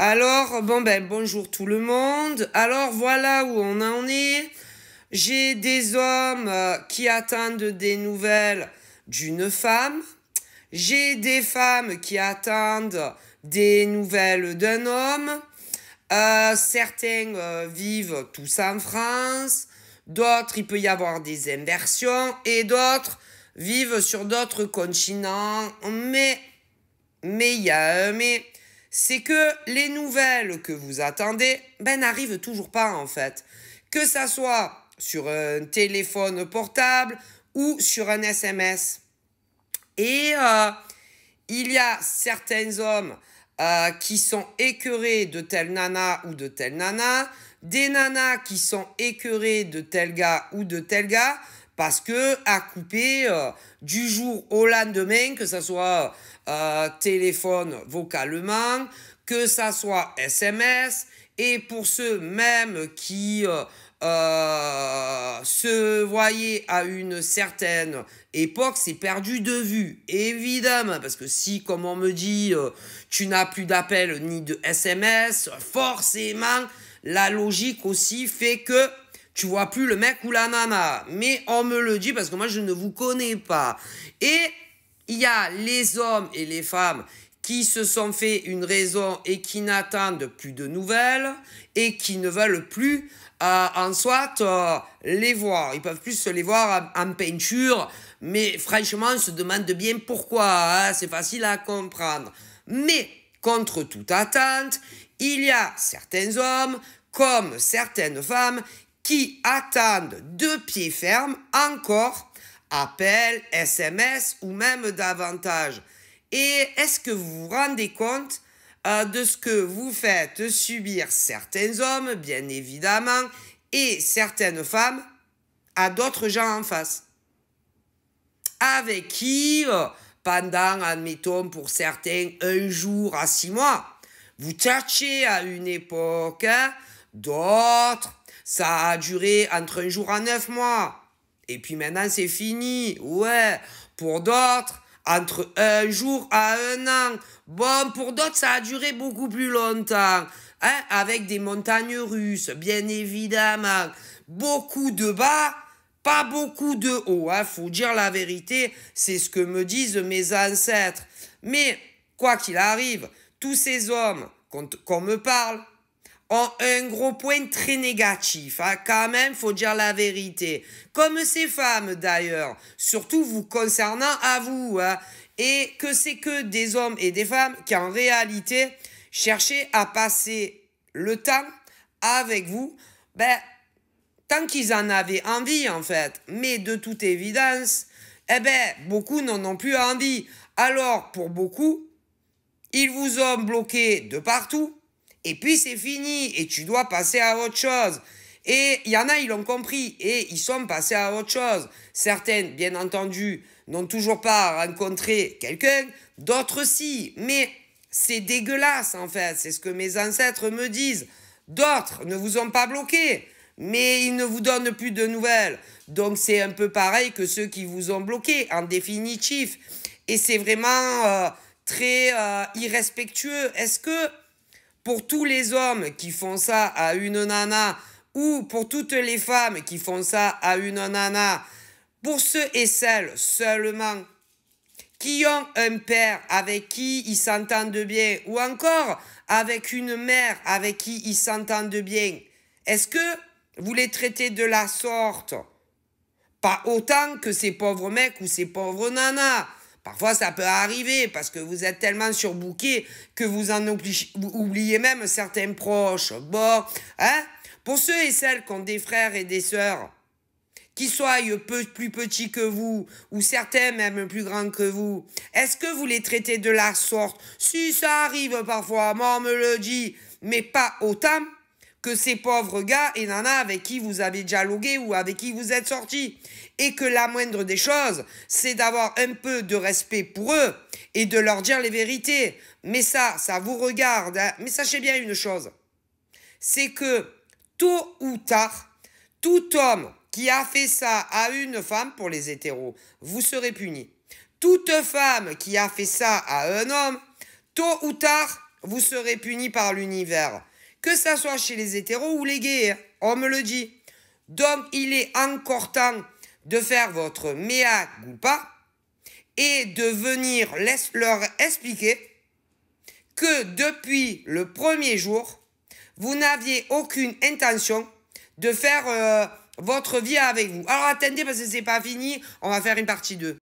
Alors, bon ben, bonjour tout le monde. Alors, voilà où on en est. J'ai des hommes qui attendent des nouvelles d'une femme. J'ai des femmes qui attendent des nouvelles d'un homme. Certains vivent tous en France. D'autres, il peut y avoir des inversions. Et d'autres vivent sur d'autres continents. Mais il y a un mais, c'est que les nouvelles que vous attendez, n'arrivent toujours pas en fait. Que ça soit sur un téléphone portable ou sur un SMS. Et il y a certains hommes qui sont écœurés de telle nana ou de telle nana, des nanas qui sont écœurées de tel gars ou de tel gars, parce que à couper du jour au lendemain, que ça soit téléphone vocalement, que ça soit SMS, et pour ceux même qui se voyaient à une certaine époque, c'est perdu de vue, évidemment, parce que si, comme on me dit, tu n'as plus d'appels ni de SMS, forcément, la logique aussi fait que tu vois plus le mec ou la nana. Mais on me le dit parce que moi, je ne vous connais pas. Et il y a les hommes et les femmes qui se sont fait une raison et qui n'attendent plus de nouvelles et qui ne veulent plus en soit les voir. Ils peuvent plus se les voir en peinture, mais franchement, on se demande bien pourquoi. Hein, c'est facile à comprendre. Mais, contre toute attente, il y a certains hommes, comme certaines femmes, qui attendent de pied ferme encore appels, SMS ou même davantage. Et est-ce que vous vous rendez compte de ce que vous faites subir certains hommes, bien évidemment, et certaines femmes à d'autres gens en face, avec qui, pendant, admettons, pour certains, 1 jour à 6 mois, vous tchatchez à une époque, hein, d'autres, ça a duré entre 1 jour à 9 mois, et puis maintenant c'est fini, ouais, pour d'autres, entre 1 jour à 1 an. Bon, pour d'autres, ça a duré beaucoup plus longtemps, hein, avec des montagnes russes, bien évidemment. Beaucoup de bas, pas beaucoup de haut, hein, faut dire la vérité, c'est ce que me disent mes ancêtres. Mais, quoi qu'il arrive, tous ces hommes qu'on me parle ont un gros point très négatif, hein, quand même, faut dire la vérité. Comme ces femmes d'ailleurs, surtout vous concernant à vous, hein, et que c'est que des hommes et des femmes qui en réalité cherchaient à passer le temps avec vous, tant qu'ils en avaient envie en fait. Mais de toute évidence, beaucoup n'en ont plus envie. Alors, pour beaucoup, ils vous ont bloqué de partout, et puis c'est fini, et tu dois passer à autre chose. Et il y en a, ils l'ont compris, et ils sont passés à autre chose. Certaines, bien entendu, n'ont toujours pas rencontré quelqu'un, d'autres si. Mais c'est dégueulasse, en fait, c'est ce que mes ancêtres me disent. D'autres ne vous ont pas bloqué, mais ils ne vous donnent plus de nouvelles. Donc c'est un peu pareil que ceux qui vous ont bloqué, en définitif. Et c'est vraiment très irrespectueux. Est-ce que pour tous les hommes qui font ça à une nana, ou pour toutes les femmes qui font ça à une nana, pour ceux et celles seulement qui ont un père avec qui ils s'entendent bien, ou encore avec une mère avec qui ils s'entendent bien, est-ce que vous les traitez de la sorte? Pas autant que ces pauvres mecs ou ces pauvres nanas. Parfois, ça peut arriver parce que vous êtes tellement surbookés que vous oubliez même certains proches. Bon, hein? Pour ceux et celles qui ont des frères et des sœurs, qui soient plus petits que vous, ou certains même plus grands que vous, est-ce que vous les traitez de la sorte? Si ça arrive parfois, moi on me le dit, mais pas autant que ces pauvres gars et nanas avec qui vous avez dialogué ou avec qui vous êtes sortis. Et que la moindre des choses, c'est d'avoir un peu de respect pour eux et de leur dire les vérités. Mais ça vous regarde. Hein. Mais sachez bien une chose, c'est que tôt ou tard, tout homme qui a fait ça à une femme, pour les hétéros, vous serez puni. Toute femme qui a fait ça à un homme, tôt ou tard, vous serez puni par l'univers. Que ça soit chez les hétéros ou les gays, hein, on me le dit. Donc, il est encore temps de faire votre mea culpa et de venir leur expliquer que depuis le premier jour, vous n'aviez aucune intention de faire votre vie avec vous. Alors attendez, parce que c'est pas fini, on va faire une partie 2.